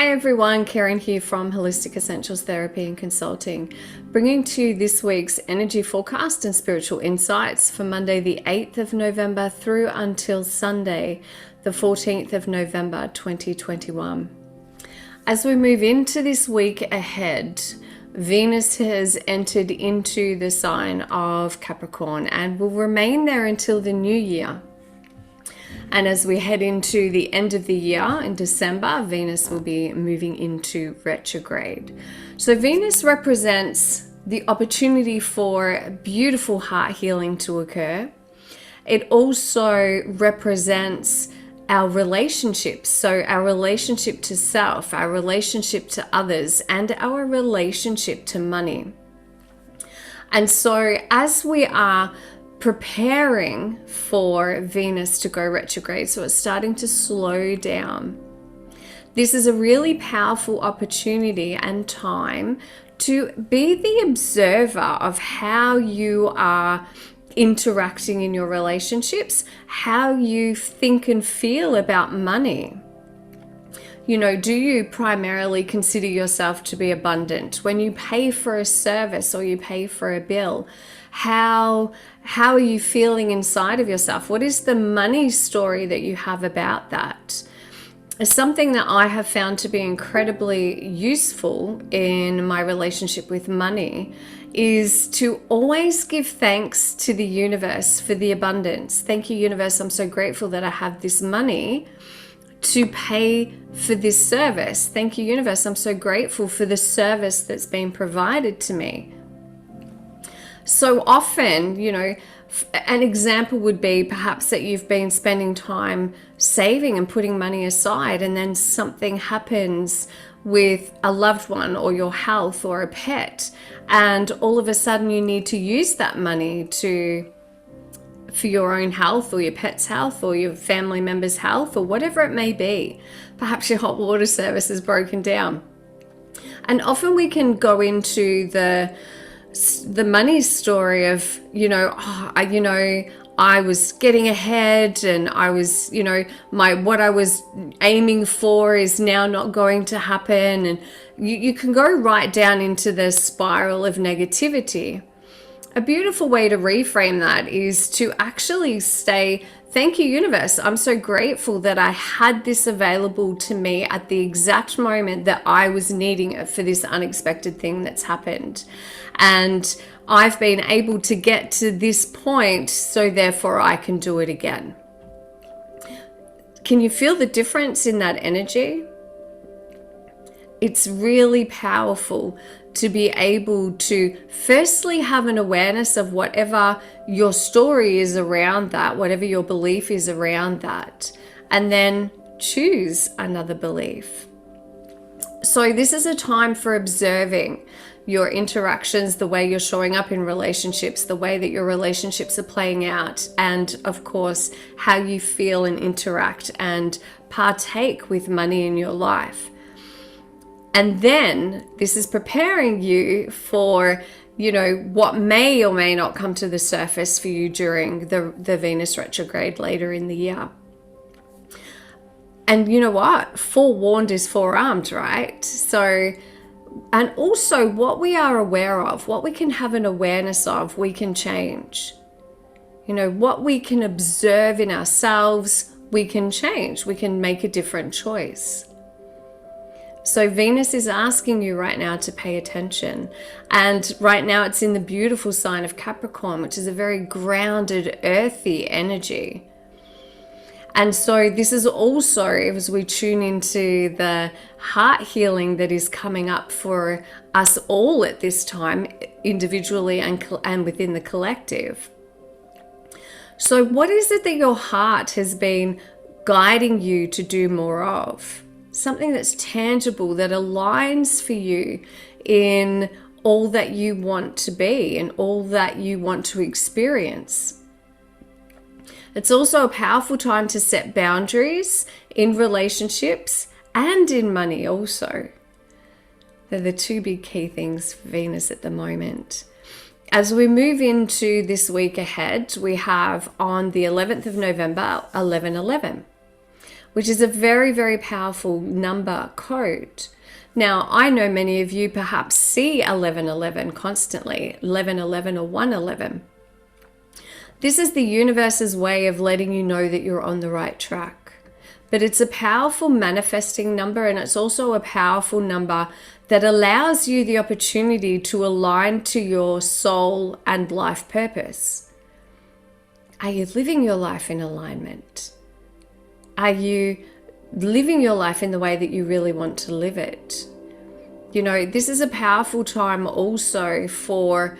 Hi everyone, Karen here from Holistic Essentials Therapy and Consulting, bringing to you this week's energy forecast and spiritual insights for Monday the 8th of November through until Sunday the 14th of November 2021. As we move into this week ahead, Venus has entered into the sign of Capricorn and will remain there until the new year. And as we head into the end of the year in December, Venus will be moving into retrograde. So Venus represents the opportunity for beautiful heart healing to occur. It also represents our relationships. So our relationship to self, our relationship to others, and our relationship to money. And so as we are preparing for Venus to go retrograde, so it's starting to slow down, this is a really powerful opportunity and time to be the observer of how you are interacting in your relationships, how you think and feel about money. You know, do you primarily consider yourself to be abundant? When you pay for a service or you pay for a bill, how are you feeling inside of yourself? What is the money story that you have about that? Something that I have found to be incredibly useful in my relationship with money is to always give thanks to the universe for the abundance. Thank you, universe. I'm so grateful that I have this money to pay for this service. Thank you, universe. I'm so grateful for the service that's been provided to me. So often, you know, an example would be perhaps that you've been spending time saving and putting money aside, and then something happens with a loved one or your health or a pet, and all of a sudden you need to use that money for your own health or your pet's health or your family member's health or whatever it may be. Perhaps your hot water service is broken down. And often we can go into the money story of, I was getting ahead and I was, what I was aiming for is now not going to happen. And you can go right down into the spiral of negativity. A beautiful way to reframe that is to actually say, thank you, universe. I'm so grateful that I had this available to me at the exact moment that I was needing it for this unexpected thing that's happened. And I've been able to get to this point, so therefore I can do it again. Can you feel the difference in that energy? It's really powerful to be able to firstly have an awareness of whatever your story is around that, whatever your belief is around that, and then choose another belief. So this is a time for observing your interactions, the way you're showing up in relationships, the way that your relationships are playing out, and of course, how you feel and interact and partake with money in your life. And then this is preparing you for, what may or may not come to the surface for you during the Venus retrograde later in the year. And you know what? Forewarned is forearmed, right? So, and also what we are aware of, what we can have an awareness of, we can change. What we can observe in ourselves, we can change. We can make a different choice. So Venus is asking you right now to pay attention. And right now it's in the beautiful sign of Capricorn, which is a very grounded, earthy energy. And so this is also, as we tune into the heart healing that is coming up for us all at this time, individually and within the collective. So what is it that your heart has been guiding you to do more of? Something that's tangible, that aligns for you in all that you want to be and all that you want to experience. It's also a powerful time to set boundaries in relationships and in money also. They're the two big key things for Venus at the moment. As we move into this week ahead, we have on the 11th of November, 11/11. which is a very, very powerful number code. Now, I know many of you perhaps see 1111 constantly, 1111 or 111. This is the universe's way of letting you know that you're on the right track. But it's a powerful manifesting number, and it's also a powerful number that allows you the opportunity to align to your soul and life purpose. Are you living your life in alignment? Are you living your life in the way that you really want to live it? You know, this is a powerful time also for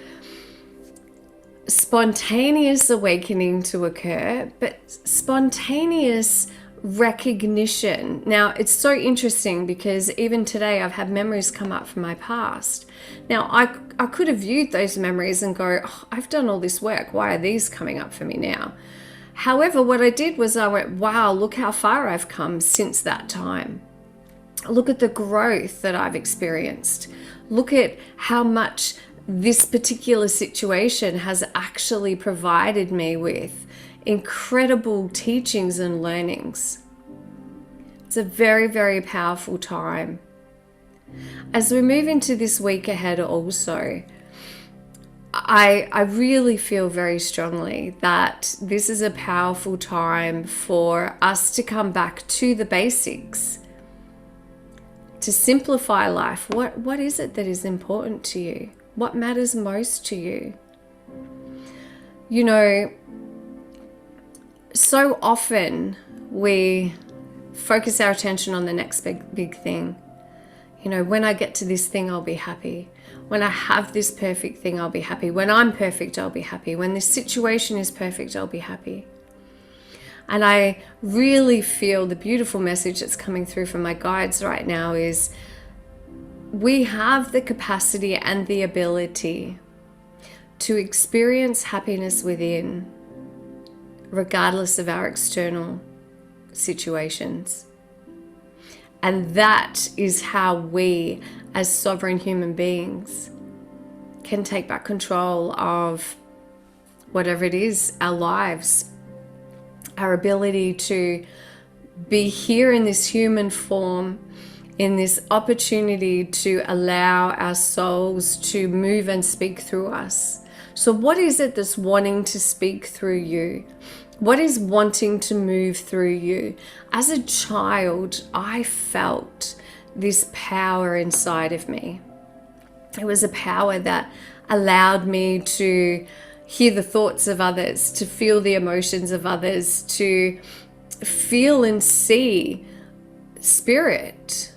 spontaneous awakening to occur, but spontaneous recognition. Now, it's so interesting because even today I've had memories come up from my past. Now, I could have viewed those memories and go, oh, I've done all this work. Why are these coming up for me now? However, what I did was I went, wow, look how far I've come since that time. Look at the growth that I've experienced. Look at how much this particular situation has actually provided me with incredible teachings and learnings. It's a very, very powerful time. As we move into this week ahead also, I really feel very strongly that this is a powerful time for us to come back to the basics, to simplify life. What is it that is important to you? What matters most to you? You know, so often we focus our attention on the next big thing. You know, when I get to this thing, I'll be happy. When I have this perfect thing, I'll be happy. When I'm perfect, I'll be happy. When this situation is perfect, I'll be happy. And I really feel the beautiful message that's coming through from my guides right now is we have the capacity and the ability to experience happiness within, regardless of our external situations. And that is how we, as sovereign human beings, can take back control of whatever it is, our lives, our ability to be here in this human form, in this opportunity to allow our souls to move and speak through us. So what is it that's wanting to speak through you? What is wanting to move through you? As a child, I felt this power inside of me. It was a power that allowed me to hear the thoughts of others, to feel the emotions of others, to feel and see spirit.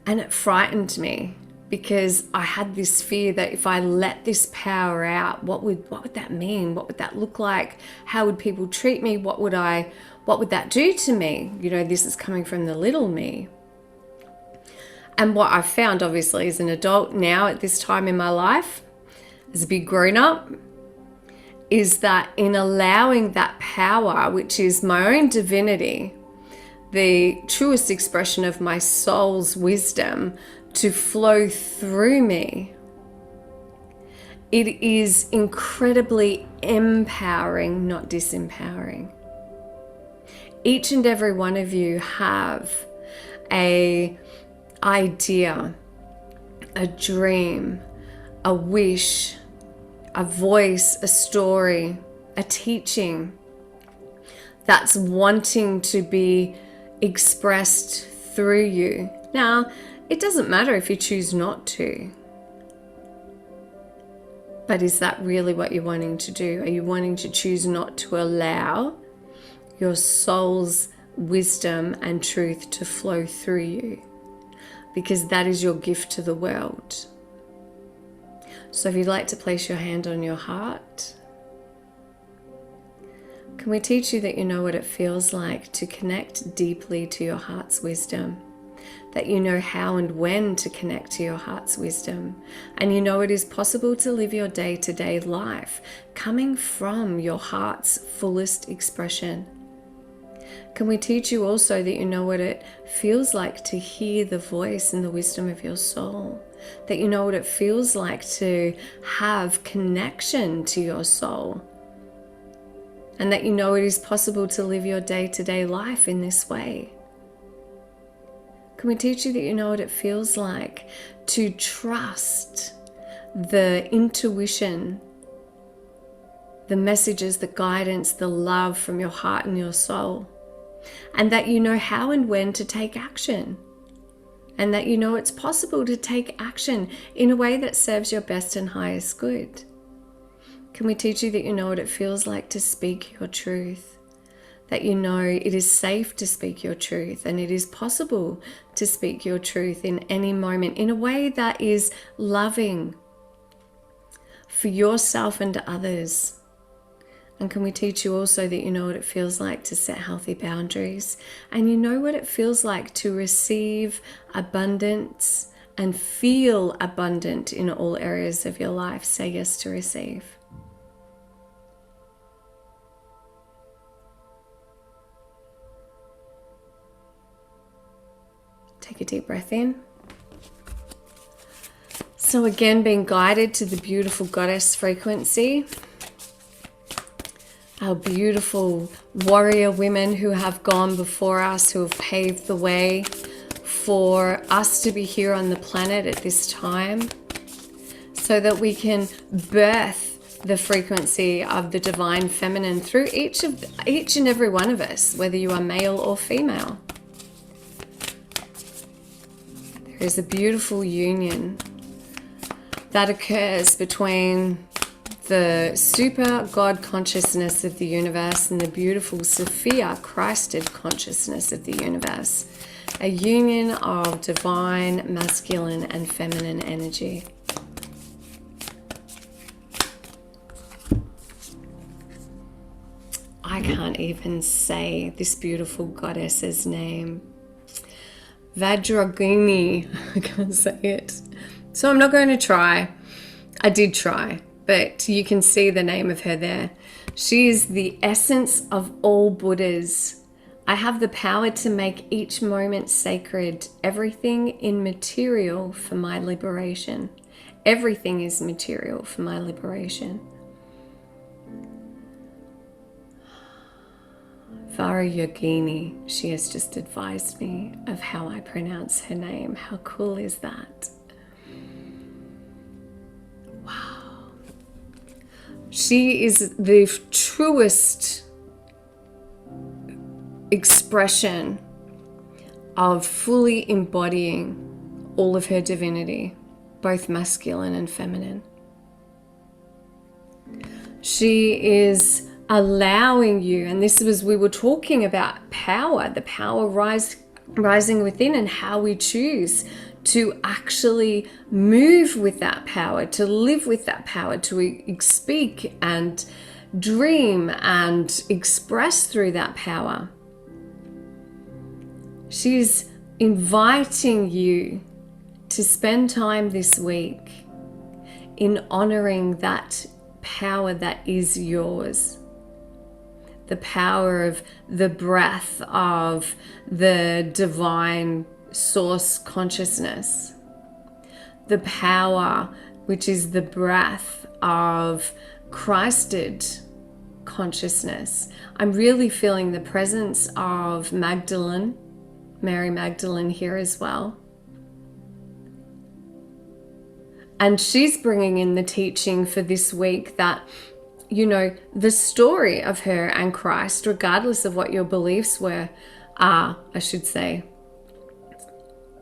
And it frightened me because I had this fear that if I let this power out, what would that mean? What would that look like? How would people treat me? What would that do to me? You know, this is coming from the little me. And what I've found, obviously, as an adult now at this time in my life, as a big grown-up, is that in allowing that power, which is my own divinity, the truest expression of my soul's wisdom, to flow through me, it is incredibly empowering, not disempowering. Each and every one of you have an idea, a dream, a wish, a voice, a story, a teaching that's wanting to be expressed through you. Now, it doesn't matter if you choose not to. But is that really what you're wanting to do? Are you wanting to choose not to allow your soul's wisdom and truth to flow through you? Because that is your gift to the world. So if you'd like to place your hand on your heart, can we teach you that you know what it feels like to connect deeply to your heart's wisdom? That you know how and when to connect to your heart's wisdom. And you know it is possible to live your day-to-day life coming from your heart's fullest expression. Can we teach you also that you know what it feels like to hear the voice and the wisdom of your soul? That you know what it feels like to have connection to your soul? and that you know it is possible to live your day-to-day life in this way. Can we teach you that you know what it feels like to trust the intuition, the messages, the guidance, the love from your heart and your soul, and that you know how and when to take action, and that you know it's possible to take action in a way that serves your best and highest good? Can we teach you that you know what it feels like to speak your truth? That you know it is safe to speak your truth, and it is possible to speak your truth in any moment in a way that is loving for yourself and others. And can we teach you also that you know what it feels like to set healthy boundaries, and you know what it feels like to receive abundance and feel abundant in all areas of your life? Say yes to receive. Take a deep breath in. So again, being guided to the beautiful goddess frequency, our beautiful warrior women who have gone before us, who have paved the way for us to be here on the planet at this time, so that we can birth the frequency of the divine feminine through each and every one of us, whether you are male or female. There's a beautiful union that occurs between the super God consciousness of the universe and the beautiful Sophia Christed consciousness of the universe. A union of divine, masculine, and feminine energy. I can't even say this beautiful goddess's name. Vajrayogini. I can't say it. So I'm not going to try. I did try, but you can see the name of her there. She is the essence of all Buddhas. I have the power to make each moment sacred. Everything immaterial for my liberation. Everything is material for my liberation. Vajrayogini, she has just advised me of how I pronounce her name. How cool is that? Wow. She is the truest expression of fully embodying all of her divinity, both masculine and feminine. She is allowing you, and this was, we were talking about power, the power rising within, and how we choose to actually move with that power, to live with that power, to speak and dream and express through that power. She's inviting you to spend time this week in honoring that power that is yours. The power of the breath of the divine source consciousness. The power which is the breath of Christed consciousness. I'm really feeling the presence of Magdalene, Mary Magdalene here as well. And she's bringing in the teaching for this week that, you know, the story of her and Christ, regardless of what your beliefs are, I should say,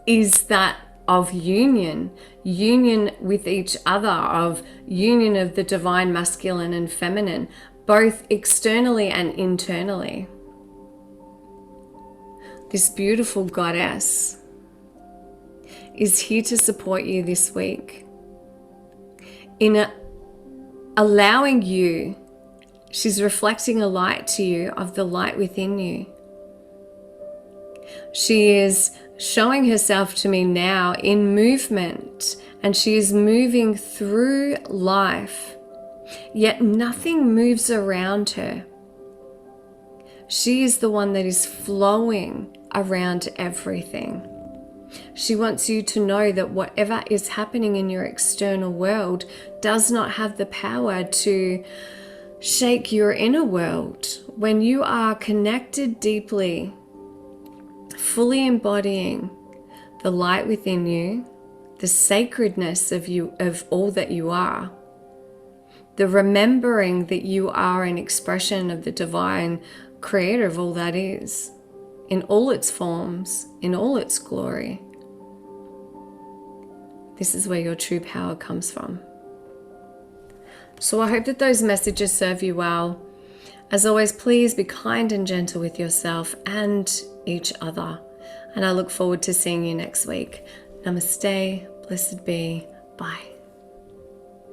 is that of union with each other, of union of the divine masculine and feminine, both externally and internally. This beautiful goddess is here to support you this week in allowing you. She's reflecting a light to you of the light within you. She is showing herself to me now in movement, and she is moving through life, yet nothing moves around her. She is the one that is flowing around everything. She wants you to know that whatever is happening in your external world does not have the power to shake your inner world when you are connected deeply, fully embodying the light within you, the sacredness of you, of all that you are, the remembering that you are an expression of the divine creator of all that is, in all its forms, in all its glory. This is where your true power comes from. So I hope that those messages serve you well. As always, please be kind and gentle with yourself and each other. And I look forward to seeing you next week. Namaste, blessed be, bye.